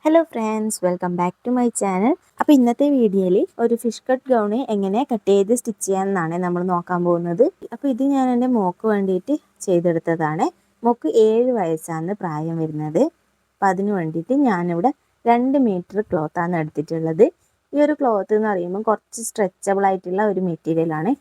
Hello friends, welcome back to my channel. അപ്പോൾ ഇന്നത്തെ വീഡിയോയിൽ ഒരു ഫിഷ് കട്ട് ഗൗണ് എങ്ങനെ കട്ട് ചെയ്ത് സ്റ്റിച്ച് ചെയ്യാമെന്നാണ് നമ്മൾ നോക്കാൻ പോകുന്നത്. അപ്പോൾ ഇത് ഞാൻ എൻ്റെ മോൾക്ക് വേണ്ടിയിട്ട് ചെയ്തെടുത്തതാണ്. മോൾക്ക് 7 വയസ്സാണ് പ്രായം വരുന്നത്. അപ്പോൾ അതിന് വേണ്ടിയിട്ട് ഞാനിവിടെ 2 മീറ്റർ ക്ലോത്താണ് എടുത്തിട്ടുള്ളത്. ഈ ഒരു ക്ലോത്ത് എന്ന് പറയുമ്പോൾ കുറച്ച് സ്ട്രെച്ചബിൾ ആയിട്ടുള്ള ഒരു മെറ്റീരിയലാണ്.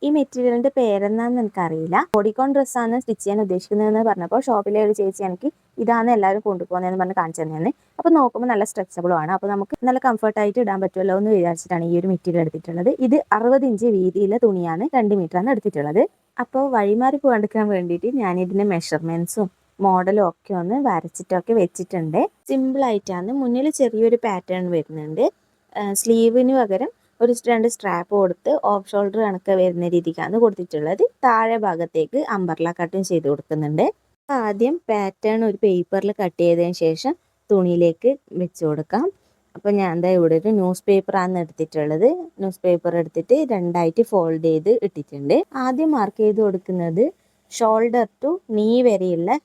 ഈ മെറ്റീരിയലിൻ്റെ പേരെന്താണെന്ന് എനിക്കറിയില്ല. ബോഡിക്കോൺ ഡ്രസ്സാണ് സ്റ്റിച്ച് ചെയ്യാൻ ഉദ്ദേശിക്കുന്നതെന്ന് പറഞ്ഞപ്പോൾ ഷോപ്പിലെ ഒരു ചേച്ചി എനിക്ക് ഇതാണ് എല്ലാവരും കൊണ്ടുപോകുന്നതെന്ന് പറഞ്ഞ് കാണിച്ചു തന്നെയാണ്. അപ്പോൾ നോക്കുമ്പോൾ നല്ല സ്ട്രെച്ചബിളും ആണ്. അപ്പോൾ നമുക്ക് നല്ല കംഫർട്ടായിട്ട് ഇടാൻ പറ്റുമല്ലോ എന്ന് വിചാരിച്ചിട്ടാണ് ഈ ഒരു മെറ്റീരിയൽ എടുത്തിട്ടുള്ളത്. ഇത് 60 ഇഞ്ച് വീതിയിലെ തുണിയാണ്, 2 മീറ്ററാണ് എടുത്തിട്ടുള്ളത്. അപ്പോൾ വഴിമാറി പോകാണ്ടിരിക്കാൻ വേണ്ടിയിട്ട് ഞാനിതിൻ്റെ മെഷർമെൻറ്റ്സും മോഡലും ഒക്കെ ഒന്ന് വരച്ചിട്ടൊക്കെ വെച്ചിട്ടുണ്ട്. സിമ്പിളായിട്ടാണ്. മുന്നിൽ ചെറിയൊരു പാറ്റേൺ വരുന്നുണ്ട്. സ്ലീവിന് പകരം ഒരു 2 സ്ട്രാപ്പ് കൊടുത്ത് ഓഫ് ഷോൾഡർ കണക്ക് വരുന്ന രീതിക്കാണ് കൊടുത്തിട്ടുള്ളത്. താഴെ ഭാഗത്തേക്ക് അംബർല കട്ടും ചെയ്ത് കൊടുക്കുന്നുണ്ട്. ആദ്യം പാറ്റേൺ ഒരു പേപ്പറിൽ കട്ട് ചെയ്തതിന് ശേഷം തുണിയിലേക്ക് വെച്ച് കൊടുക്കാം. അപ്പോൾ ഞാൻ എന്താ ഇവിടെ ഒരു ന്യൂസ് പേപ്പറാണ് എടുത്തിട്ടുള്ളത്. ന്യൂസ് പേപ്പർ എടുത്തിട്ട് 2ആയിട്ട് ഫോൾഡ് ചെയ്ത് ഇട്ടിട്ടുണ്ട്. ആദ്യം മാർക്ക് ചെയ്ത് കൊടുക്കുന്നത് ഷോൾഡർ ടു നീ വരെയുള്ള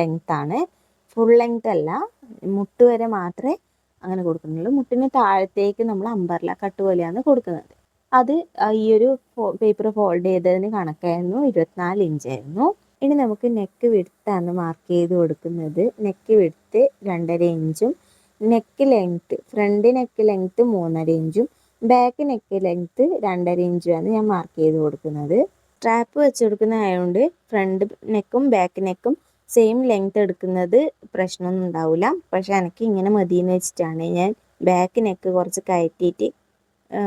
ലെങ്ത് ആണ്. ഫുൾ ലെങ്ത് അല്ല, മുട്ട് വരെ മാത്രമേ അങ്ങനെ കൊടുക്കുന്നുള്ളൂ. മുട്ടിന് താഴത്തേക്ക് നമ്മൾ അംബർല കട്ട് പോലെയാണ് കൊടുക്കുന്നത്. അത് ഈ ഒരു പേപ്പർ ഫോൾഡ് ചെയ്തതിന് കണക്കായിരുന്നു 24 ഇഞ്ചായിരുന്നു. ഇനി നമുക്ക് നെക്ക് വിഡ്ത്താണ് മാർക്ക് ചെയ്ത് കൊടുക്കുന്നത്. നെക്ക് വിഡ്ത്ത് 2.5 ഇഞ്ചും neck length front neck length 3.5 ഇഞ്ചും ബാക്ക് നെക്ക് ലെങ്ത്ത് 2.5 ഇഞ്ചുമാണ് ഞാൻ മാർക്ക് ചെയ്ത് കൊടുക്കുന്നത്. സ്ട്രാപ്പ് വെച്ച് കൊടുക്കുന്നതായതുകൊണ്ട് ഫ്രണ്ട് നെക്കും ബാക്ക് നെക്കും സെയിം ലെങ്ത് എടുക്കുന്നത് പ്രശ്നമൊന്നും ഉണ്ടാവില്ല. പക്ഷേ എനിക്ക് ഇങ്ങനെ മതിയെന്ന് വെച്ചിട്ടാണ് ഞാൻ ബാക്ക് നെക്ക് കുറച്ച് കയറ്റിയിട്ട്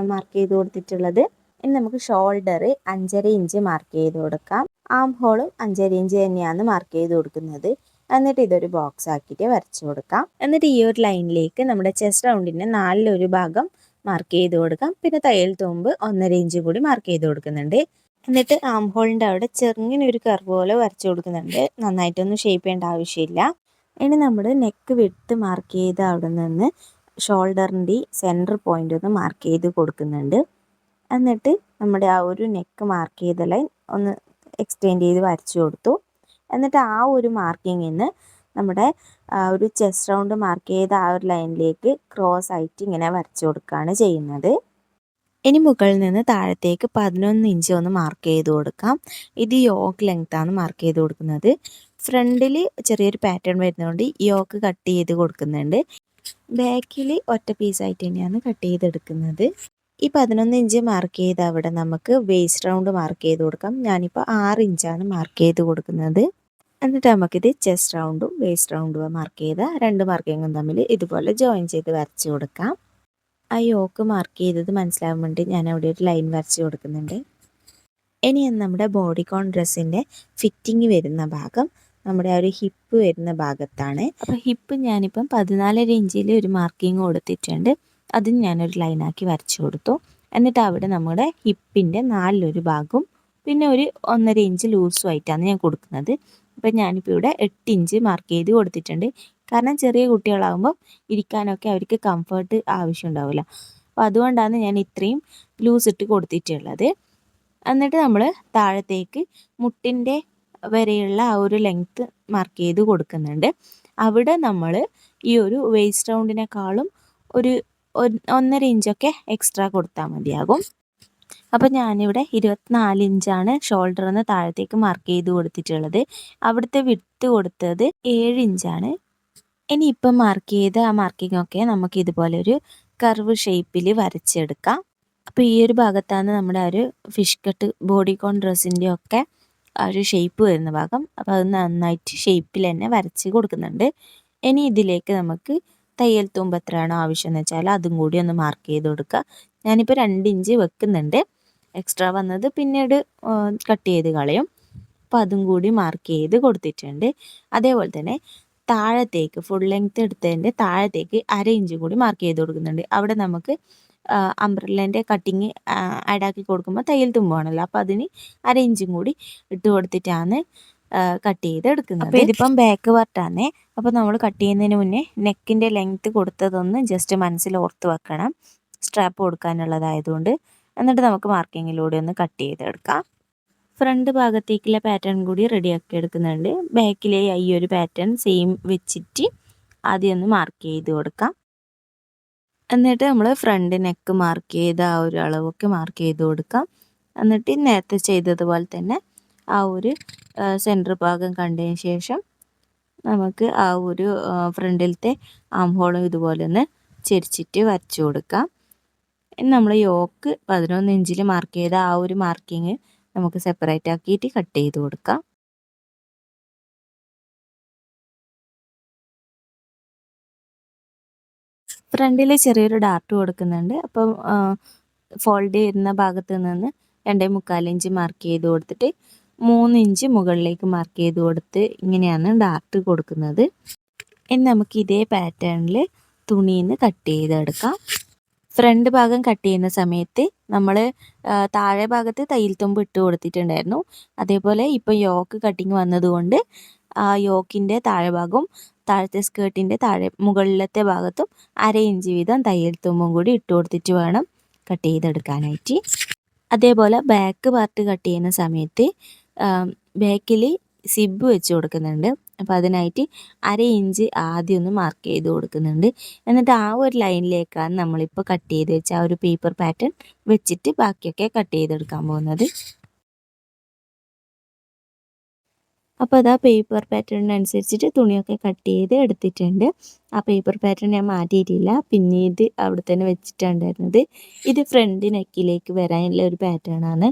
മാർക്ക് ചെയ്ത് കൊടുത്തിട്ടുള്ളത്. ഇനി നമുക്ക് ഷോൾഡർ 5.5 ഇഞ്ച് മാർക്ക് ചെയ്ത് കൊടുക്കാം. ആം ഹോളും 5.5 ഇഞ്ച് തന്നെയാണ് മാർക്ക് ചെയ്ത് കൊടുക്കുന്നത്. എന്നിട്ട് ഇതൊരു ബോക്സ് ആക്കിയിട്ട് വരച്ചു കൊടുക്കാം. എന്നിട്ട് ഈ ഒരു ലൈനിലേക്ക് നമ്മുടെ ചെസ്റ്റ് റൗണ്ടിൻ്റെ 4 ഭാഗം മാർക്ക് ചെയ്ത് കൊടുക്കാം. പിന്നെ തയ്യൽ തുമ്പ് 1.5 ഇഞ്ച് കൂടി മാർക്ക് ചെയ്ത് കൊടുക്കുന്നുണ്ട്. എന്നിട്ട് ആം ഹോളിൻ്റെ അവിടെ ചെറുങ്ങനെ ഒരു കർവ് പോലെ വരച്ചു കൊടുക്കുന്നുണ്ട്. നന്നായിട്ടൊന്നും ഷേപ്പ് ചെയ്യേണ്ട ആവശ്യമില്ല. ഇനി നമ്മൾ നെക്ക് വിഡ്ത്ത് മാർക്ക് ചെയ്ത് അവിടെ നിന്ന് ഷോൾഡറിൻ്റെ സെൻറ്റർ പോയിൻ്റ് ഒന്ന് മാർക്ക് ചെയ്ത് കൊടുക്കുന്നുണ്ട്. എന്നിട്ട് നമ്മുടെ ആ ഒരു നെക്ക് മാർക്ക് ചെയ്ത ലൈൻ ഒന്ന് എക്സ്റ്റെൻഡ് ചെയ്ത് വരച്ചു കൊടുത്തു. എന്നിട്ട് ആ ഒരു മാർക്കിങ്ങിൽ നിന്ന് നമ്മുടെ ഒരു ചെസ്റ്റ് റൗണ്ട് മാർക്ക് ചെയ്ത ആ ഒരു ലൈനിലേക്ക് ക്രോസ് ആയിട്ട് ഇങ്ങനെ വരച്ചു കൊടുക്കുകയാണ് ചെയ്യുന്നത്. ഇനി മുകളിൽ നിന്ന് താഴത്തേക്ക് 11 ഇഞ്ച് ഒന്ന് മാർക്ക് ചെയ്ത് കൊടുക്കാം. ഇത് യോക്ക് ലെങ്ത്താണ് മാർക്ക് ചെയ്ത് കൊടുക്കുന്നത്. ഫ്രണ്ടിൽ ചെറിയൊരു പാറ്റേൺ വരുന്നതുകൊണ്ട് യോക്ക് കട്ട് ചെയ്ത് കൊടുക്കുന്നുണ്ട്. ബാക്കിൽ ഒറ്റ പീസായിട്ട് തന്നെയാണ് കട്ട് ചെയ്തെടുക്കുന്നത്. ഈ 11 ഇഞ്ച് മാർക്ക് ചെയ്ത് അവിടെ നമുക്ക് വേസ്റ്റ് റൗണ്ട് മാർക്ക് ചെയ്ത് കൊടുക്കാം. ഞാനിപ്പോൾ 6 ഇഞ്ചാണ് മാർക്ക് ചെയ്ത് കൊടുക്കുന്നത്. എന്നിട്ട് നമുക്കിത് ചെസ്റ്റ് റൗണ്ടും വേസ്റ്റ് റൗണ്ടും മാർക്ക് ചെയ്ത 2 മാർക്കിങ്ങും തമ്മിൽ ഇതുപോലെ ജോയിൻ ചെയ്ത് വരച്ച് കൊടുക്കാം. ആ യോക്ക് മാർക്ക് ചെയ്തത് മനസ്സിലാവാൻ വേണ്ടി ഞാൻ അവിടെ ഒരു ലൈൻ വരച്ച് കൊടുക്കുന്നുണ്ട്. ഇനി നമ്മുടെ ബോഡിക്കോൺ ഡ്രസ്സിൻ്റെ ഫിറ്റിങ് വരുന്ന ഭാഗം നമ്മുടെ ആ ഒരു ഹിപ്പ് വരുന്ന ഭാഗത്താണ്. അപ്പോൾ ഹിപ്പ് ഞാനിപ്പം 14.5 ഇഞ്ചിൽ ഒരു മാർക്കിങ് കൊടുത്തിട്ടുണ്ട്. അതും ഞാനൊരു ലൈനാക്കി വരച്ചു കൊടുത്തു. എന്നിട്ട് അവിടെ നമ്മുടെ ഹിപ്പിൻ്റെ 4 ഭാഗവും പിന്നെ ഒരു 1.5 ഇഞ്ച് ലൂസുമായിട്ടാണ് ഞാൻ കൊടുക്കുന്നത്. അപ്പം ഞാനിപ്പോൾ ഇവിടെ 8 ഇഞ്ച് മാർക്ക് ചെയ്ത് കൊടുത്തിട്ടുണ്ട്. കാരണം ചെറിയ കുട്ടികളാകുമ്പോൾ ഇരിക്കാനൊക്കെ അവർക്ക് കംഫർട്ട് ആവശ്യമുണ്ടാവില്ല. അപ്പോൾ അതുകൊണ്ടാണ് ഞാൻ ഇത്രയും ലൂസ് ഇട്ട് കൊടുത്തിട്ടുള്ളത്. എന്നിട്ട് നമ്മൾ താഴത്തേക്ക് മുട്ടിൻ്റെ വരെയുള്ള ആ ഒരു ലെങ്ത്ത് മാർക്ക് ചെയ്ത് കൊടുക്കുന്നുണ്ട്. അവിടെ നമ്മൾ ഈ ഒരു വേസ്റ്റ് റൗണ്ടിനേക്കാളും ഒരു 1.5 ഇഞ്ചൊക്കെ എക്സ്ട്രാ കൊടുത്താൽ മതിയാകും. അപ്പോൾ ഞാനിവിടെ 24 ഇഞ്ചാണ് ഷോൾഡറിൽ നിന്ന് താഴത്തേക്ക് മാർക്ക് ചെയ്ത് കൊടുത്തിട്ടുള്ളത്. അവിടുത്തെ വിഡ്ത്ത് കൊടുത്തത് 7 ഇഞ്ചാണ്. ഇനി ഇപ്പം മാർക്ക് ചെയ്ത് ആ മാർക്കിംഗ് ഒക്കെ നമുക്ക് ഇതുപോലെ ഒരു കർവ് ഷേപ്പിൽ വരച്ചെടുക്കാം. അപ്പോൾ ഈ ഒരു ഭാഗത്താണ് നമ്മുടെ ആ ഒരു ഫിഷ് കട്ട് ബോഡിക്കോൺ ഡ്രസ്സിൻ്റെ ഒക്കെ ആ ഒരു ഷേപ്പ് വരുന്ന ഭാഗം. അപ്പോൾ അത് നന്നായിട്ട് ഷേപ്പിൽ തന്നെ വരച്ച് കൊടുക്കുന്നുണ്ട്. ഇനി ഇതിലേക്ക് നമുക്ക് തയ്യൽ തുമ്പ് എത്രയാണോ ആവശ്യമെന്ന് വെച്ചാൽ അതും കൂടി ഒന്ന് മാർക്ക് ചെയ്ത് കൊടുക്കുക. ഞാനിപ്പോൾ 2 ഇഞ്ച് വെക്കുന്നുണ്ട്. എക്സ്ട്രാ വന്നത് പിന്നീട് കട്ട് ചെയ്ത് കളയും. അപ്പോൾ അതും കൂടി മാർക്ക് ചെയ്ത് കൊടുത്തിട്ടുണ്ട്. അതേപോലെ തന്നെ താഴത്തേക്ക് ഫുൾ ലെങ്ത്ത് എടുത്തതിൻ്റെ താഴത്തേക്ക് 1/2 ഇഞ്ച് കൂടി മാർക്ക് ചെയ്ത് കൊടുക്കുന്നുണ്ട്. അവിടെ നമുക്ക് അംബ്രല്ലേൻ്റെ കട്ടിങ് ആഡാക്കി കൊടുക്കുമ്പോൾ തയ്യൽ തുമ്പാണല്ലോ. അപ്പോൾ അതിന് 1/2 ഇഞ്ചും കൂടി ഇട്ട് കൊടുത്തിട്ടാണ് കട്ട് ചെയ്ത് എടുക്കുന്നത്. അപ്പോൾ ഇതിപ്പം ബാക്ക് പാർട്ടാണ്. അപ്പോൾ നമ്മൾ കട്ട് ചെയ്യുന്നതിന് മുന്നേ നെക്കിൻ്റെ ലെങ്ത്ത് കൊടുത്തതൊന്ന് ജസ്റ്റ് മനസ്സിൽ ഓർത്ത് വെക്കണം, സ്ട്രാപ്പ് കൊടുക്കാനുള്ളതായതുകൊണ്ട്. എന്നിട്ട് നമുക്ക് മാർക്കിങ്ങിലൂടെ ഒന്ന് കട്ട് ചെയ്തെടുക്കാം. ഫ്രണ്ട് ഭാഗത്തേക്കുള്ള പാറ്റേൺ കൂടി റെഡിയാക്കി എടുക്കുന്നുണ്ട്. ബാക്കിലെ ഈ ഒരു പാറ്റേൺ സെയിം വെച്ചിട്ട് ആദ്യം ഒന്ന് മാർക്ക് ചെയ്ത് കൊടുക്കാം. എന്നിട്ട് നമ്മൾ ഫ്രണ്ട് നെക്ക് മാർക്ക് ചെയ്ത ആ ഒരു അളവൊക്കെ മാർക്ക് ചെയ്ത് കൊടുക്കാം. എന്നിട്ട് നേരത്തെ ചെയ്തതുപോലെ തന്നെ ആ ഒരു സെൻറ്റർ ഭാഗം കണ്ടതിന് ശേഷം നമുക്ക് ആ ഒരു ഫ്രണ്ടിലത്തെ ആം ഹോളും ഇതുപോലെ ഒന്ന് ചെരിച്ചിട്ട് വരച്ചു കൊടുക്കാം. ഇനി നമ്മൾ യോക്ക് 11 ഇഞ്ചിൽ മാർക്ക് ചെയ്ത ആ ഒരു മാർക്കിങ് നമുക്ക് സെപ്പറേറ്റ് ആക്കിയിട്ട് കട്ട് ചെയ്ത് കൊടുക്കാം. ഫ്രണ്ടിൽ ചെറിയൊരു ഡാർട്ട് കൊടുക്കുന്നുണ്ട്. അപ്പം ഫോൾഡ് ചെയ്യുന്ന ഭാഗത്ത് നിന്ന് 2.25 ഇഞ്ച് മാർക്ക് ചെയ്ത് കൊടുത്തിട്ട് 3 ഇഞ്ച് മുകളിലേക്ക് മാർക്ക് ചെയ്ത് കൊടുത്ത് ഇങ്ങനെയാണ് ഡാർട്ട് കൊടുക്കുന്നത്. ഇനി നമുക്ക് ഇതേ പാറ്റേണിൽ തുണിയിൽ നിന്ന് കട്ട് ചെയ്തെടുക്കാം. ഫ്രണ്ട് ഭാഗം കട്ട് ചെയ്യുന്ന സമയത്ത് നമ്മൾ താഴെ ഭാഗത്ത് തയ്യൽ തുമ്പ് ഇട്ട് കൊടുത്തിട്ടുണ്ടായിരുന്നു. അതേപോലെ ഇപ്പോൾ യോക്ക് കട്ടിങ് വന്നതുകൊണ്ട് ആ യോക്കിൻ്റെ താഴെ ഭാഗവും താഴത്തെ സ്കേർട്ടിൻ്റെ മുകളിലത്തെ ഭാഗത്തും 1/2 ഇഞ്ച് വീതം തയ്യൽ തുമ്പും കൂടി ഇട്ട് കൊടുത്തിട്ട് വേണം കട്ട് ചെയ്തെടുക്കാനായിട്ട്. അതേപോലെ ബാക്ക് പാർട്ട് കട്ട് ചെയ്യുന്ന സമയത്ത് ബാക്കിൽ സിബ് വെച്ച് കൊടുക്കുന്നുണ്ട്. അപ്പോൾ അതിനായിട്ട് 1/2 ഇഞ്ച് ആദ്യം ഒന്ന് മാർക്ക് ചെയ്ത് കൊടുക്കുന്നുണ്ട്. എന്നിട്ട് ആ ഒരു ലൈനിലേക്കാണ് നമ്മളിപ്പോൾ കട്ട് ചെയ്ത് വെച്ച ആ ഒരു പേപ്പർ പാറ്റേൺ വെച്ചിട്ട് ബാക്കിയൊക്കെ കട്ട് ചെയ്തെടുക്കാൻ പോകുന്നത്. അപ്പോൾ അതാ പേപ്പർ പാറ്റേണിനനുസരിച്ചിട്ട് തുണിയൊക്കെ കട്ട് ചെയ്ത് എടുത്തിട്ടുണ്ട്. ആ പേപ്പർ പാറ്റേൺ ഞാൻ മാറ്റിയിട്ടില്ല, പിന്നീട് അവിടെ തന്നെ വെച്ചിട്ടുണ്ടായിരുന്നത്. ഇത് ഫ്രണ്ട് നെക്കിലേക്ക് വരാനുള്ള ഒരു പാറ്റേൺ ആണ്.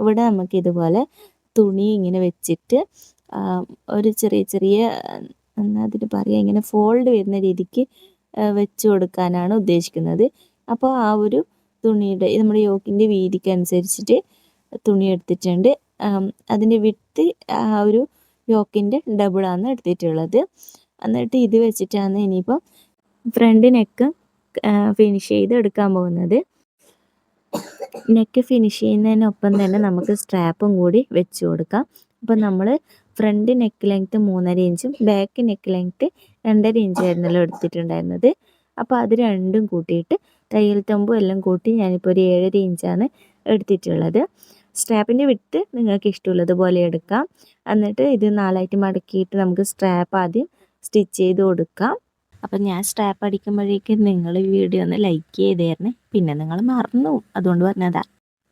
ഇവിടെ നമുക്ക് ഇതുപോലെ തുണി ഇങ്ങനെ വെച്ചിട്ട് ഒരു ചെറിയ അതിന് പറയുക ഇങ്ങനെ ഫോൾഡ് വരുന്ന രീതിക്ക് വെച്ച് കൊടുക്കാനാണ് ഉദ്ദേശിക്കുന്നത്. അപ്പോൾ ആ ഒരു തുണിയുടെ നമ്മുടെ യോക്കിൻ്റെ വീതിക്ക് അനുസരിച്ചിട്ട് തുണി എടുത്തിട്ടുണ്ട്. അതിൻ്റെ വിഡ്ത്ത് ആ ഒരു യോക്കിൻ്റെ ഡബിളാണ് എടുത്തിട്ടുള്ളത്. എന്നിട്ട് ഇത് വെച്ചിട്ടാണ് ഇനിയിപ്പം ഫ്രണ്ട് നെക്ക് ഫിനിഷ് ചെയ്ത് എടുക്കാൻ പോകുന്നത്. നെക്ക് ഫിനിഷ് ചെയ്യുന്നതിനൊപ്പം തന്നെ നമുക്ക് സ്ട്രാപ്പും കൂടി വെച്ച് കൊടുക്കാം. അപ്പോൾ നമ്മൾ ഫ്രണ്ട് നെക്ക് ലെങ്ത്ത് 3.5 ഇഞ്ചും ബാക്ക് നെക്ക് ലെങ്ത്ത് 2.5 ഇഞ്ചായിരുന്നല്ലോ എടുത്തിട്ടുണ്ടായിരുന്നത്. അപ്പോൾ അത് രണ്ടും കൂട്ടിയിട്ട് തയ്യൽ തുമ്പും എല്ലാം കൂട്ടി ഞാനിപ്പോൾ ഒരു 7.5 ഇഞ്ചാണ് എടുത്തിട്ടുള്ളത്. സ്ട്രാപ്പിൻ്റെ വിഡ്ത്ത് നിങ്ങൾക്ക് ഇഷ്ടമുള്ളതുപോലെ എടുക്കാം. എന്നിട്ട് ഇത് 4ആയിട്ട് മടക്കിയിട്ട് നമുക്ക് സ്ട്രാപ്പ് ആദ്യം സ്റ്റിച്ച് ചെയ്ത് കൊടുക്കാം. അപ്പം ഞാൻ സ്ട്രാപ്പ് അടിക്കുമ്പോഴേക്കും നിങ്ങൾ വീഡിയോ ഒന്ന് ലൈക്ക് ചെയ്തേരണേ. പിന്നെ നിങ്ങൾ മറന്നു, അതുകൊണ്ട് പറഞ്ഞതാ.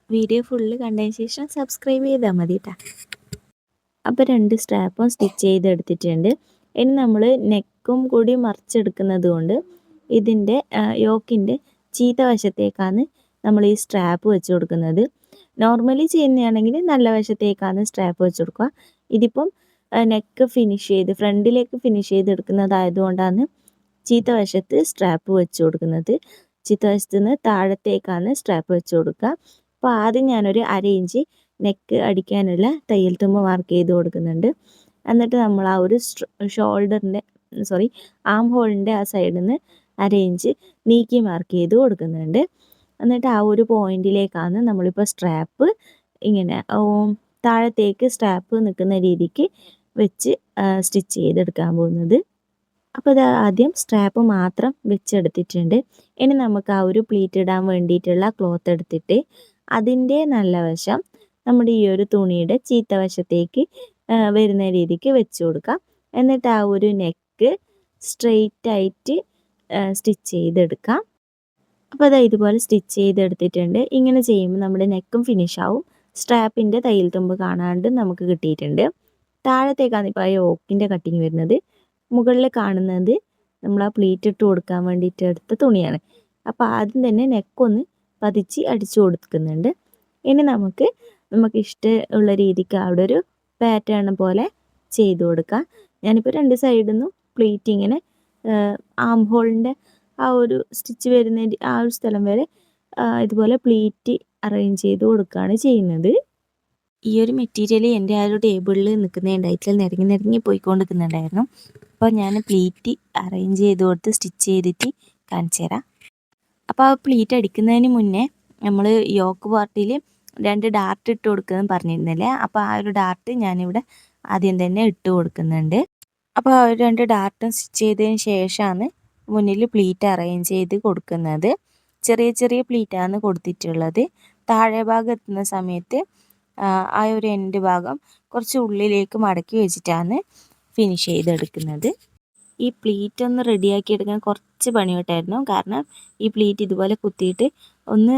വീഡിയോ ഫുള്ള് കണ്ടതിന് ശേഷം സബ്സ്ക്രൈബ് ചെയ്താൽ മതി കേട്ടോ. അപ്പോൾ 2 സ്ട്രാപ്പും സ്റ്റിച്ച് ചെയ്തെടുത്തിട്ടുണ്ട്. ഇനി നമ്മൾ നെക്കും കൂടി മറിച്ചെടുക്കുന്നത് കൊണ്ട് ഇതിൻ്റെ യോക്കിൻ്റെ ചീത്ത വശത്തേക്കാണ് നമ്മൾ ഈ സ്ട്രാപ്പ് വെച്ച് കൊടുക്കുന്നത്. നോർമലി ചെയ്യുന്നതാണെങ്കിൽ നല്ല വശത്തേക്കാണ് സ്ട്രാപ്പ് വെച്ച് കൊടുക്കുക. ഇതിപ്പം നെക്ക് ഫിനിഷ് ചെയ്ത് ഫ്രണ്ടിലേക്ക് ഫിനിഷ് ചെയ്തെടുക്കുന്നതായതുകൊണ്ടാണ് ചീത്ത വശത്ത് സ്ട്രാപ്പ് വെച്ച് കൊടുക്കുന്നത്. ചീത്ത വശത്ത് നിന്ന് താഴത്തേക്കാണ് സ്ട്രാപ്പ് വെച്ച് കൊടുക്കുക. അപ്പോൾ ആദ്യം ഞാനൊരു 1/2 ഇഞ്ച് നെക്ക് അടിക്കാനുള്ള തയ്യൽ തുമ്പ് മാർക്ക് ചെയ്ത് കൊടുക്കുന്നുണ്ട്. എന്നിട്ട് നമ്മൾ ആ ഒരു ആം ഹോളിൻ്റെ ആ സൈഡിൽ നിന്ന് 1/2 ഇഞ്ച് നീക്കി മാർക്ക് ചെയ്ത് കൊടുക്കുന്നുണ്ട്. എന്നിട്ട് ആ ഒരു പോയിന്റിലേക്കാണ് നമ്മളിപ്പോൾ സ്ട്രാപ്പ് ഇങ്ങനെ താഴത്തേക്ക് സ്ട്രാപ്പ് നിൽക്കുന്ന രീതിക്ക് വെച്ച് സ്റ്റിച്ച് ചെയ്തെടുക്കാൻ പോകുന്നത്. അപ്പോൾ ഇത് ആദ്യം സ്ട്രാപ്പ് മാത്രം വെച്ചെടുത്തിട്ടുണ്ട്. ഇനി നമുക്ക് ആ ഒരു പ്ലീറ്റ് ഇടാൻ വേണ്ടിയിട്ടുള്ള ക്ലോത്ത് എടുത്തിട്ട് അതിൻ്റെ നല്ല വശം നമ്മുടെ ഈ ഒരു തുണിയുടെ ചീത്ത വശത്തേക്ക് വരുന്ന രീതിക്ക് വെച്ച് കൊടുക്കാം. എന്നിട്ട് ആ ഒരു നെക്ക് സ്ട്രെയിറ്റ് ആയിട്ട് സ്റ്റിച്ച് ചെയ്തെടുക്കാം. അപ്പോൾ അതാ ഇതുപോലെ സ്റ്റിച്ച് ചെയ്തെടുത്തിട്ടുണ്ട്. ഇങ്ങനെ ചെയ്യുമ്പോൾ നമ്മുടെ നെക്കും ഫിനിഷ് ആവും. സ്ട്രാപ്പിൻ്റെ തയ്യൽ തുമ്പ് കാണാണ്ട് നമുക്ക് കിട്ടിയിട്ടുണ്ട്. താഴത്തേക്കാണ് ഇപ്പോൾ ആ യോക്കിൻ്റെ കട്ടിങ് വരുന്നത്. മുകളിൽ കാണുന്നത് നമ്മൾ ആ പ്ലീറ്റ് ഇട്ട് കൊടുക്കാൻ വേണ്ടിയിട്ട് എടുത്ത തുണിയാണ്. അപ്പോൾ ആദ്യം തന്നെ നെക്കൊന്ന് പതിച്ച് അടിച്ചു കൊടുക്കുന്നുണ്ട്. ഇനി നമുക്ക് ഇഷ്ടമുള്ള രീതിക്ക് അവിടെ ഒരു പാറ്റേൺ പോലെ ചെയ്ത് കൊടുക്കാം. ഞാനിപ്പോൾ 2 സൈഡിൽ നിന്നും പ്ലീറ്റ് ഇങ്ങനെ ആം ഹോളിൻ്റെ ആ ഒരു സ്റ്റിച്ച് വരുന്ന ആ ഒരു സ്ഥലം വരെ ഇതുപോലെ പ്ലീറ്റ് അറേഞ്ച് ചെയ്ത് കൊടുക്കുകയാണ് ചെയ്യുന്നത്. ഈ ഒരു മെറ്റീരിയൽ എൻ്റെ ആ ഒരു ടേബിളിൽ നിൽക്കുന്നുണ്ടായിട്ടില്ല, നിരങ്ങി പോയിക്കൊണ്ടിരിക്കുന്നുണ്ടായിരുന്നു. അപ്പോൾ ഞാൻ പ്ലീറ്റ് അറേഞ്ച് ചെയ്ത് കൊടുത്ത് സ്റ്റിച്ച് ചെയ്തിട്ട് കാണിച്ചു തരാം. അപ്പോൾ ആ പ്ലീറ്റ് അടിക്കുന്നതിന് മുന്നേ നമ്മൾ യോക്ക് പാർട്ടിൽ 2 ഡാർട്ട് ഇട്ട് കൊടുക്കുമെന്ന് പറഞ്ഞിരുന്നില്ലേ. അപ്പോൾ ആ ഒരു ഡാർട്ട് ഞാനിവിടെ ആദ്യം തന്നെ ഇട്ട് കൊടുക്കുന്നുണ്ട്. അപ്പോൾ ആ 2 ഡാർട്ടും സ്റ്റിച്ച് ചെയ്തതിന് ശേഷമാണ് മുന്നിൽ പ്ലീറ്റ് അറേഞ്ച് ചെയ്ത് കൊടുക്കുന്നത്. ചെറിയ പ്ലീറ്റാണ് കൊടുത്തിട്ടുള്ളത്. താഴെ ഭാഗം എത്തുന്ന സമയത്ത് ആ ഒരു എൻഡ് ഭാഗം കുറച്ച് ഉള്ളിലേക്ക് മടക്കി വെച്ചിട്ടാണ് ഫിനിഷ് ചെയ്തെടുക്കുന്നത്. ഈ പ്ലീറ്റ് ഒന്ന് റെഡിയാക്കി എടുക്കാൻ കുറച്ച് പണിയോട്ടായിരുന്നു. കാരണം ഈ പ്ലീറ്റ് ഇതുപോലെ കുത്തിയിട്ട് ഒന്ന്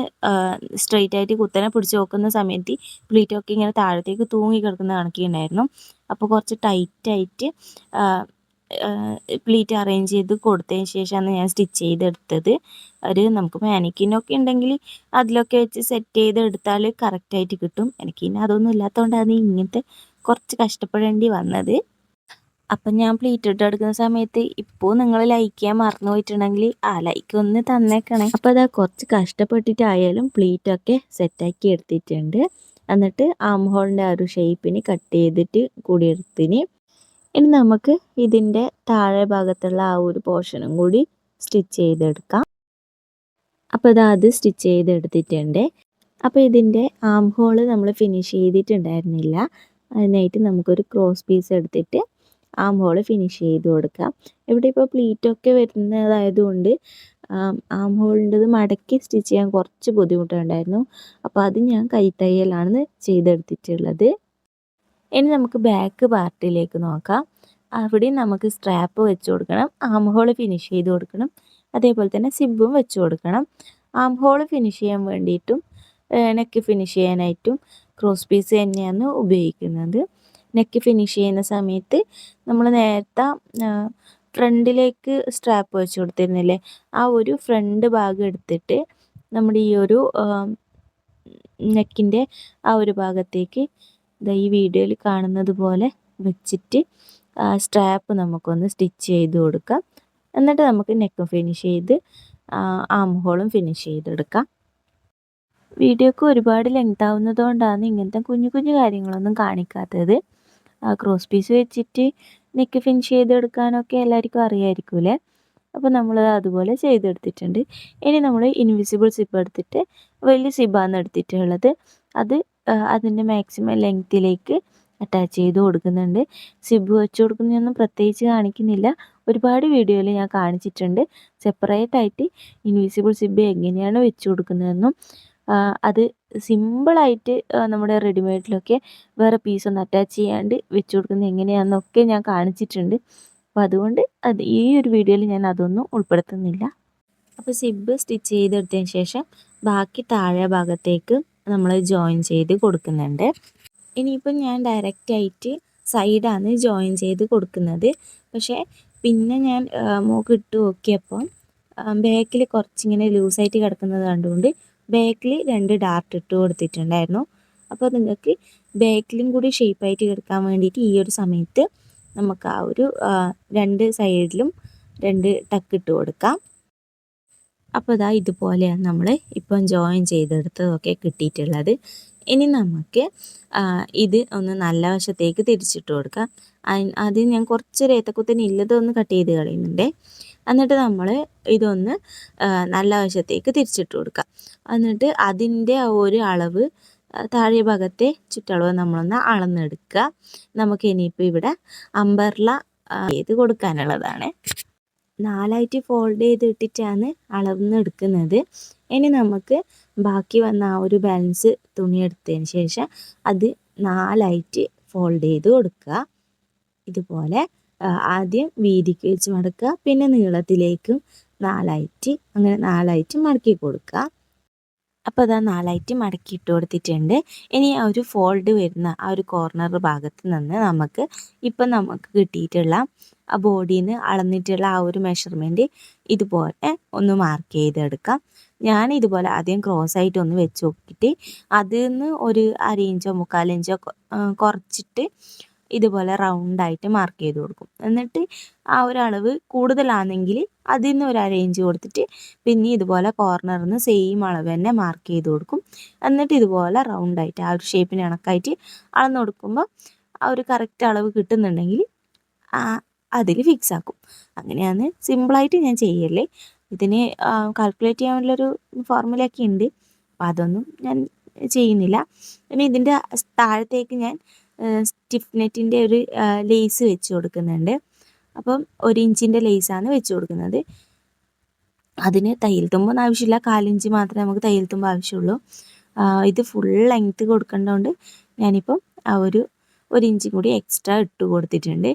സ്ട്രെയിറ്റ് ആയിട്ട് കുത്തനെ പിടിച്ച് നോക്കുന്ന സമയത്ത് പ്ലീറ്റൊക്കെ ഇങ്ങനെ താഴത്തേക്ക് തൂങ്ങി കിടക്കുന്ന കണക്കുണ്ടായിരുന്നു. അപ്പോൾ കുറച്ച് ടൈറ്റായിട്ട് പ്ലീറ്റ് അറേഞ്ച് ചെയ്ത് കൊടുത്തതിന് ശേഷമാണ് ഞാൻ സ്റ്റിച്ച് ചെയ്തെടുത്തത്. നമുക്ക് മാനിക്കിനൊക്കെ ഉണ്ടെങ്കിൽ അതിലൊക്കെ വെച്ച് സെറ്റ് ചെയ്തെടുത്താൽ കറക്റ്റായിട്ട് കിട്ടും. എനിക്ക് ഇനി അതൊന്നും ഇല്ലാത്തതുകൊണ്ടാണ് ഇങ്ങനത്തെ കുറച്ച് കഷ്ടപ്പെടേണ്ടി വന്നത്. അപ്പം ഞാൻ പ്ലീറ്റ് ഇട്ടെടുക്കുന്ന സമയത്ത് ഇപ്പോൾ നിങ്ങൾ ലൈക്ക് ചെയ്യാൻ മറന്നു പോയിട്ടുണ്ടെങ്കിൽ ലൈക്ക് ഒന്ന് തന്നേക്കണേ. അപ്പോൾ അതാ കുറച്ച് കഷ്ടപ്പെട്ടിട്ടായാലും പ്ലീറ്റൊക്കെ സെറ്റാക്കി എടുത്തിട്ടുണ്ട്. എന്നിട്ട് ആം ഹോളിൻ്റെ ആ ഒരു ഷേപ്പിന് കട്ട് ചെയ്തിട്ട് കൂടി എടുത്തിന്. ഇനി നമുക്ക് ഇതിൻ്റെ താഴെ ഭാഗത്തുള്ള ആ ഒരു പോർഷനും കൂടി സ്റ്റിച്ച് ചെയ്തെടുക്കാം. അപ്പോൾ അത് സ്റ്റിച്ച് ചെയ്തെടുത്തിട്ടുണ്ട്. അപ്പോൾ ഇതിൻ്റെ ആം ഹോള് നമ്മൾ ഫിനിഷ് ചെയ്തിട്ടുണ്ടായിരുന്നില്ല. അതിനായിട്ട് നമുക്കൊരു ക്രോസ് പീസ് എടുത്തിട്ട് ആം ഹോള് ഫിനിഷ് ചെയ്ത് കൊടുക്കാം. ഇവിടെ ഇപ്പോൾ പ്ലീറ്റൊക്കെ വരുന്നതായതുകൊണ്ട് ആം ഹോളിൻ്റെത് മടക്കി സ്റ്റിച്ച് ചെയ്യാൻ കുറച്ച് ബുദ്ധിമുട്ടുണ്ടായിരുന്നു. അപ്പോൾ അത് ഞാൻ കൈത്തയ്യലാണ് ചെയ്തെടുത്തിട്ടുള്ളത്. ഇനി നമുക്ക് ബാക്ക് പാർട്ടിലേക്ക് നോക്കാം. അവിടെ നമുക്ക് സ്ട്രാപ്പ് വെച്ച് കൊടുക്കണം, ആം ഹോൾ ഫിനിഷ് ചെയ്ത് കൊടുക്കണം, അതേപോലെ തന്നെ സിബും വെച്ച് കൊടുക്കണം. ആം ഹോൾ ഫിനിഷ് ചെയ്യാൻ വേണ്ടിയിട്ടും നെക്ക് ഫിനിഷ് ചെയ്യാനായിട്ടും ക്രോസ് പീസ് തന്നെയാണ് ഉപയോഗിക്കുന്നത്. നെക്ക് ഫിനിഷ് ചെയ്യുന്ന സമയത്ത് നമ്മൾ നേരത്തെ ഫ്രണ്ടിലേക്ക് സ്ട്രാപ്പ് വെച്ച് കൊടുത്തിരുന്നില്ലേ, ആ ഒരു ഫ്രണ്ട് ഭാഗം എടുത്തിട്ട് നമ്മുടെ ഈ ഒരു നെക്കിൻ്റെ ആ ഒരു ഭാഗത്തേക്ക് ഈ വീഡിയോയിൽ കാണുന്നത് പോലെ വെച്ചിട്ട് സ്ട്രാപ്പ് നമുക്കൊന്ന് സ്റ്റിച്ച് ചെയ്ത് കൊടുക്കാം. എന്നിട്ട് നമുക്ക് നെക്ക് ഫിനിഷ് ചെയ്ത് ആം ഹോളും ഫിനിഷ് ചെയ്തെടുക്കാം. വീഡിയോക്ക് ഒരുപാട് ലെങ്ത് ആവുന്നതുകൊണ്ടാണ് ഇങ്ങനത്തെ കുഞ്ഞു കുഞ്ഞു കാര്യങ്ങളൊന്നും കാണിക്കാത്തത്. ക്രോസ് പീസ് വെച്ചിട്ട് നെക്ക് ഫിനിഷ് ചെയ്തെടുക്കാനൊക്കെ എല്ലാവർക്കും അറിയാമായിരിക്കൂലേ. അപ്പോൾ നമ്മൾ അതുപോലെ ചെയ്തെടുത്തിട്ടുണ്ട്. ഇനി നമ്മൾ ഇൻവിസിബിൾ സിബ് എടുത്തിട്ട് വലിയ സിബാണ് എടുത്തിട്ടുള്ളത്. അതിൻ്റെ മാക്സിമം ലെങ്ത്തിലേക്ക് അറ്റാച്ച് ചെയ്ത് കൊടുക്കുന്നുണ്ട്. സിബ് വെച്ച് കൊടുക്കുന്നതൊന്നും പ്രത്യേകിച്ച് കാണിക്കുന്നില്ല. ഒരുപാട് വീഡിയോയിൽ ഞാൻ കാണിച്ചിട്ടുണ്ട് സെപ്പറേറ്റ് ആയിട്ട് ഇൻവിസിബിൾ സിബ് എങ്ങനെയാണ് വെച്ച് കൊടുക്കുന്നതെന്നും അത് സിമ്പിളായിട്ട് നമ്മുടെ റെഡിമെയ്ഡിലൊക്കെ വേറെ പീസൊന്നും അറ്റാച്ച് ചെയ്യാണ്ട് വെച്ച് കൊടുക്കുന്നത് എങ്ങനെയാണെന്നൊക്കെ ഞാൻ കാണിച്ചിട്ടുണ്ട്. അപ്പോൾ അതുകൊണ്ട് ഈ ഒരു വീഡിയോയിൽ ഞാൻ അതൊന്നും ഉൾപ്പെടുത്തുന്നില്ല. അപ്പോൾ സിബ് സ്റ്റിച്ച് ചെയ്തെടുത്തതിന് ശേഷം ബാക്കി താഴെ ഭാഗത്തേക്ക് നമ്മൾ ജോയിൻ ചെയ്ത് കൊടുക്കുന്നുണ്ട്. ഇനിയിപ്പം ഞാൻ ഡയറക്റ്റായിട്ട് സൈഡാണ് ജോയിൻ ചെയ്ത് കൊടുക്കുന്നത്. പക്ഷേ പിന്നെ ഞാൻ മോക്ക് ഇട്ട് നോക്കിയപ്പോൾ ബാക്കിൽ കുറച്ചിങ്ങനെ ലൂസായിട്ട് കിടക്കുന്നത് കണ്ടുകൊണ്ട് ബാക്കിൽ 2 ഡാർട്ട് ഇട്ട് കൊടുത്തിട്ടുണ്ടായിരുന്നു. അപ്പോൾ നിങ്ങൾക്ക് ബാക്കിലും കൂടി ഷേപ്പായിട്ട് കിടക്കാൻ വേണ്ടിയിട്ട് ഈ ഒരു സമയത്ത് നമുക്ക് ആ ഒരു 2 സൈഡിലും 2 ടക്ക് ഇട്ട് കൊടുക്കാം. അപ്പോൾ ഇതുപോലെയാണ് നമ്മൾ ഇപ്പം ജോയിൻ ചെയ്തെടുത്തതൊക്കെ കിട്ടിയിട്ടുള്ളത്. ഇനി നമുക്ക് ഇത് ഒന്ന് നല്ല വശത്തേക്ക് തിരിച്ചിട്ട് കൊടുക്കാം. ആദ്യം ഞാൻ കുറച്ചൊരു ഏത്തക്കുത്തന് ഇല്ലതൊന്ന് കട്ട് ചെയ്ത് കളയുന്നുണ്ട്. എന്നിട്ട് നമ്മൾ ഇതൊന്ന് നല്ല വശത്തേക്ക് തിരിച്ചിട്ട് കൊടുക്കാം. എന്നിട്ട് അതിൻ്റെ ഒരു അളവ് താഴെ ഭാഗത്തെ ചുറ്റളവ് നമ്മളൊന്ന് അളന്നെടുക്കുക. നമുക്ക് ഇനിയിപ്പോൾ ഇവിടെ അമ്പർല ചെയ്ത് കൊടുക്കാനുള്ളതാണ്. 4ആയിട്ട് ഫോൾഡ് ചെയ്തിട്ടിട്ടാണ് അളന്ന് എടുക്കുന്നത്. ഇനി നമുക്ക് ബാക്കി വന്ന ആ ഒരു ബാലൻസ് തുണി എടുത്തതിന് ശേഷം അത് 4ആയിട്ട് ഫോൾഡ് ചെയ്ത് കൊടുക്കുക. ഇതുപോലെ ആദ്യം വീതിക്ക് വെച്ച് മടക്കുക, പിന്നെ നീളത്തിലേക്കും 4ആയിട്ട്, അങ്ങനെ 4ആയിട്ട് മടക്കി കൊടുക്കുക. അപ്പോൾ 4ആയിട്ട് മടക്കി ഇട്ട് കൊടുത്തിട്ടുണ്ട്. ഇനി ആ ഒരു ഫോൾഡ് വരുന്ന ആ ഒരു കോർണർ ഭാഗത്ത് നിന്ന് നമുക്ക് കിട്ടിയിട്ടുള്ള ആ ബോഡിയിൽ നിന്ന് അളന്നിട്ടുള്ള ആ ഒരു മെഷർമെൻറ്റ് ഇതുപോലെ ഒന്ന് മാർക്ക് ചെയ്തെടുക്കാം. ഞാൻ ഇതുപോലെ ആദ്യം ക്രോസ് ആയിട്ട് ഒന്ന് വെച്ച് നോക്കിയിട്ട് അതിൽ നിന്ന് ഒരു 1/2 ഇഞ്ചോ 3/4 ഇഞ്ചോ കുറച്ചിട്ട് ഇതുപോലെ റൗണ്ടായിട്ട് മാർക്ക് ചെയ്ത് കൊടുക്കും. എന്നിട്ട് ആ ഒരു അളവ് കൂടുതലാണെങ്കിൽ അതിൽ നിന്ന് ഒരു 1/2 ഇഞ്ച് കൊടുത്തിട്ട് പിന്നെ ഇതുപോലെ കോർണറിൽ നിന്ന് സെയിം അളവ് തന്നെ മാർക്ക് ചെയ്ത് കൊടുക്കും. എന്നിട്ട് ഇതുപോലെ റൗണ്ടായിട്ട് ആ ഒരു ഷേപ്പിന് കണക്കായിട്ട് അളന്ന് കൊടുക്കുമ്പോൾ ആ ഒരു കറക്റ്റ് അളവ് കിട്ടുന്നുണ്ടെങ്കിൽ അതിൽ ഫിക്സ് ആക്കും. അങ്ങനെയാണ് സിമ്പിളായിട്ട് ഞാൻ ചെയ്യല്ലേ. ഇതിന് കാൽക്കുലേറ്റ് ചെയ്യാനുള്ളൊരു ഫോർമുലയൊക്കെ ഉണ്ട്. അപ്പോൾ അതൊന്നും ഞാൻ ചെയ്യുന്നില്ല. പിന്നെ ഇതിൻ്റെ താഴത്തേക്ക് ഞാൻ സ്റ്റിഫ് നെറ്റിൻ്റെ ഒരു ലേസ് വെച്ച് കൊടുക്കുന്നുണ്ട്. അപ്പം 1 ഇഞ്ചിൻ്റെ ലേസാണ് വെച്ച് കൊടുക്കുന്നത്. അതിന് തയ്യൽ തുമ്പൊന്നും ആവശ്യമില്ല, 1/4 ഇഞ്ച് മാത്രമേ നമുക്ക് തയ്യൽ തുമ്പ് ആവശ്യമുള്ളൂ. ഇത് ഫുൾ ലെങ്ത്ത് കൊടുക്കേണ്ടതുകൊണ്ട് ഞാനിപ്പം ആ ഒരു 1 ഇഞ്ചും കൂടി എക്സ്ട്രാ ഇട്ട് കൊടുത്തിട്ടുണ്ട്.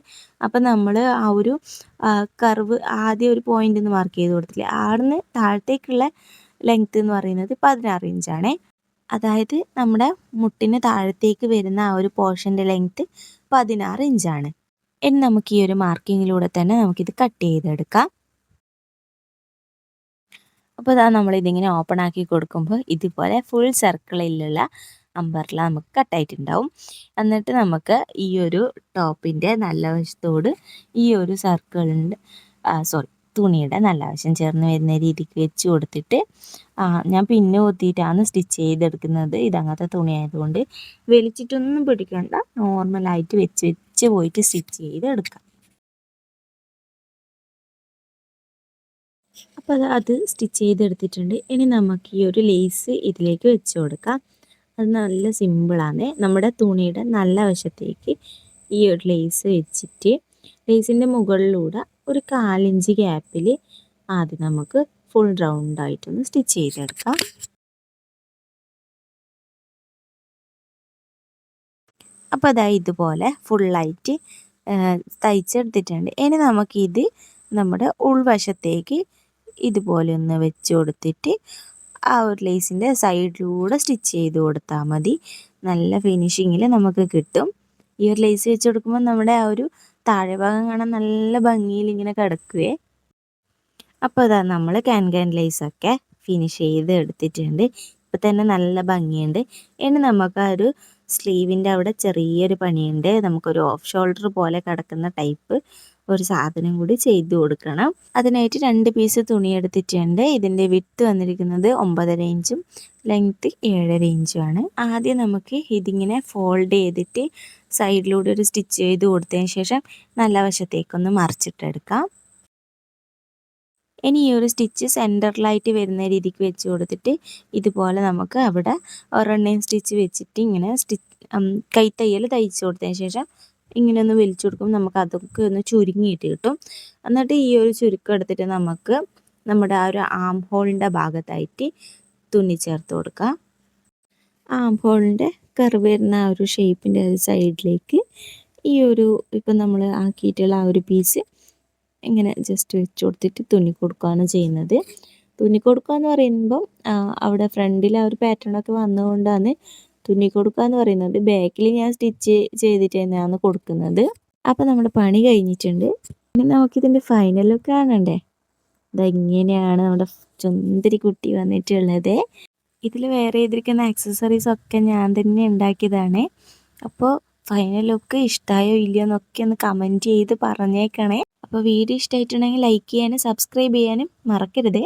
അപ്പം നമ്മൾ ആ ഒരു കർവ് ആദ്യം ഒരു പോയിന്റ് ഒന്ന് മാർക്ക് ചെയ്ത് കൊടുത്തില്ലേ, ആടുന്ന് താഴത്തേക്കുള്ള ലെങ്ത്ത് എന്ന് പറയുന്നത് 16 ഇഞ്ചാണേ. അതായത് നമ്മുടെ മുട്ടിന് താഴത്തേക്ക് വരുന്ന ആ ഒരു പോർഷൻ്റെ ലെങ്ത്ത് 16 ഇഞ്ചാണ്. ഇനി നമുക്ക് ഈ ഒരു മാർക്കിങ്ങിലൂടെ തന്നെ നമുക്കിത് കട്ട് ചെയ്തെടുക്കാം. അപ്പോൾ ഇതാ നമ്മളിതിങ്ങനെ ഓപ്പൺ ആക്കി കൊടുക്കുമ്പോൾ ഇതുപോലെ ഫുൾ സർക്കിളിലുള്ള അമ്പർല നമുക്ക് കട്ടായിട്ടുണ്ടാവും. എന്നിട്ട് നമുക്ക് ഈ ഒരു ടോപ്പിൻ്റെ നല്ല വശത്തോട് ഈ ഒരു സർക്കിളിൻ്റെ തുണിയുടെ നല്ല വശം ചേർന്ന് വരുന്ന രീതിക്ക് വെച്ച് കൊടുത്തിട്ട് ഞാൻ പിന്നെ കുത്തിയിട്ടാണ് സ്റ്റിച്ച് ചെയ്തെടുക്കുന്നത്. ഇതങ്ങനത്തെ തുണി ആയതുകൊണ്ട് വലിച്ചിട്ടൊന്നും പിടിക്കണ്ട, നോർമലായിട്ട് വെച്ച് പോയിട്ട് സ്റ്റിച്ച് ചെയ്തെടുക്കാം. അപ്പോൾ അത് സ്റ്റിച്ച് ചെയ്തെടുത്തിട്ടുണ്ട്. ഇനി നമുക്ക് ഈ ഒരു ലേസ് ഇതിലേക്ക് വെച്ച് കൊടുക്കാം. അത് നല്ല സിമ്പിളാണ്. നമ്മുടെ തുണിയുടെ നല്ല വശത്തേക്ക് ഈ ഒരു ലേസ് വെച്ചിട്ട് ലേസിൻ്റെ മുകളിലൂടെ ഒരു 1/4 ഇഞ്ച് ഗ്യാപ്പിൽ ആദ്യം നമുക്ക് ഫുൾ റൗണ്ടായിട്ടൊന്ന് സ്റ്റിച്ച് ചെയ്തെടുക്കാം. അപ്പോൾ അതായത് ഇതുപോലെ ഫുള്ളായിട്ട് തയ്ച്ചെടുത്തിട്ടുണ്ട്. ഇനി നമുക്കിത് നമ്മുടെ ഉൾവശത്തേക്ക് ഇതുപോലെ ഒന്ന് വെച്ച് കൊടുത്തിട്ട് ആ ഒരു ലേസിൻ്റെ സൈഡിലൂടെ സ്റ്റിച്ച് ചെയ്ത് കൊടുത്താൽ മതി. നല്ല ഫിനിഷിങ്ങിൽ നമുക്ക് കിട്ടും. ഈ ഒരു ലേസ് വെച്ച് കൊടുക്കുമ്പോൾ നമ്മുടെ ആ ഒരു താഴെ ഭാഗം കാണാൻ നല്ല ഭംഗിയിൽ ഇങ്ങനെ കിടക്കുകയെ. അപ്പോൾ അതാ നമ്മൾ ക്യാൻ ലേസൊക്കെ ഫിനിഷ് ചെയ്ത് എടുത്തിട്ടുണ്ട്. ഇപ്പം തന്നെ നല്ല ഭംഗിയുണ്ട്. ഇനി നമുക്ക് ആ ഒരു സ്ലീവിൻ്റെ അവിടെ ചെറിയൊരു പണിയുണ്ട്. നമുക്കൊരു ഓഫ് ഷോൾഡർ പോലെ കിടക്കുന്ന ടൈപ്പ് ഒരു സാധനം കൂടി ചെയ്ത് കൊടുക്കണം. അതിനായിട്ട് 2 പീസ് തുണി എടുത്തിട്ടുണ്ട്. ഇതിൻ്റെ വിഡ്ത്ത് വന്നിരിക്കുന്നത് 9.5 ഇഞ്ചും ലെങ്ത്ത് 7.5 ഇഞ്ചുമാണ്. ആദ്യം നമുക്ക് ഇതിങ്ങനെ ഫോൾഡ് ചെയ്തിട്ട് സൈഡിലൂടെ ഒരു സ്റ്റിച്ച് ചെയ്ത് കൊടുത്തതിന് ശേഷം നല്ല വശത്തേക്കൊന്ന് മറിച്ചിട്ടെടുക്കാം. ഇനി ഈ ഒരു സ്റ്റിച്ച് സെൻറ്ററിലായിട്ട് വരുന്ന രീതിക്ക് വെച്ച് കൊടുത്തിട്ട് ഇതുപോലെ നമുക്ക് അവിടെ ഒരെണ്ണയും സ്റ്റിച്ച് വെച്ചിട്ട് ഇങ്ങനെ കൈത്തയ്യൽ തയ്ച്ച് കൊടുത്തതിന് ശേഷം ഇങ്ങനെ ഒന്ന് വലിച്ചു കൊടുക്കുമ്പോൾ നമുക്ക് അതൊക്കെ ഒന്ന് ചുരുങ്ങിയിട്ട് കിട്ടും. എന്നിട്ട് ഈ ഒരു ചുരുക്കം എടുത്തിട്ട് നമുക്ക് നമ്മുടെ ആ ഒരു ആം ഹോളിൻ്റെ ഭാഗത്തായിട്ട് തുന്നി ചേർത്ത് കൊടുക്കാം. ആം ഹോളിൻ്റെ കർവ് വരുന്ന ആ ഒരു ഷേപ്പിൻ്റെ സൈഡിലേക്ക് ഈ ഒരു ഇപ്പം നമ്മൾ ആക്കിയിട്ടുള്ള ആ ഒരു പീസ് ഇങ്ങനെ ജസ്റ്റ് വെച്ച് കൊടുത്തിട്ട് തുന്നി കൊടുക്കുകയാണ് ചെയ്യുന്നത്. തുന്നി കൊടുക്കുക എന്ന് പറയുമ്പം അവിടെ ഫ്രണ്ടിൽ ആ ഒരു പാറ്റേണൊക്കെ വന്നുകൊണ്ടാണ് തുന്നി കൊടുക്കുക എന്ന് പറയുന്നത്. ബാക്കിൽ ഞാൻ സ്റ്റിച്ച് ചെയ്തിട്ട് തന്നെയാണ് കൊടുക്കുന്നത്. അപ്പോൾ നമ്മുടെ പണി കഴിഞ്ഞിട്ടുണ്ട്. ഇനി നമുക്കിതിൻ്റെ ഫൈനൽ ലുക്ക് കാണണ്ടേ. ഇതെങ്ങനെയാണ് നമ്മുടെ ചുന്ദരി കുട്ടി വന്നിട്ടുള്ളത്. ഇതിൽ വേറെ ചെയ്തിരിക്കുന്ന ആക്സസറീസൊക്കെ ഞാൻ തന്നെ ഉണ്ടാക്കിയതാണ്. അപ്പോൾ ഫൈനൽ ലുക്ക് ഇഷ്ടമായോ ഇല്ലയോ എന്നൊക്കെ ഒന്ന് കമൻറ്റ് ചെയ്ത് പറഞ്ഞേക്കണേ. അപ്പോൾ വീഡിയോ ഇഷ്ടമായിട്ടുണ്ടെങ്കിൽ ലൈക്ക് ചെയ്യാനും സബ്സ്ക്രൈബ് ചെയ്യാനും മറക്കരുതേ.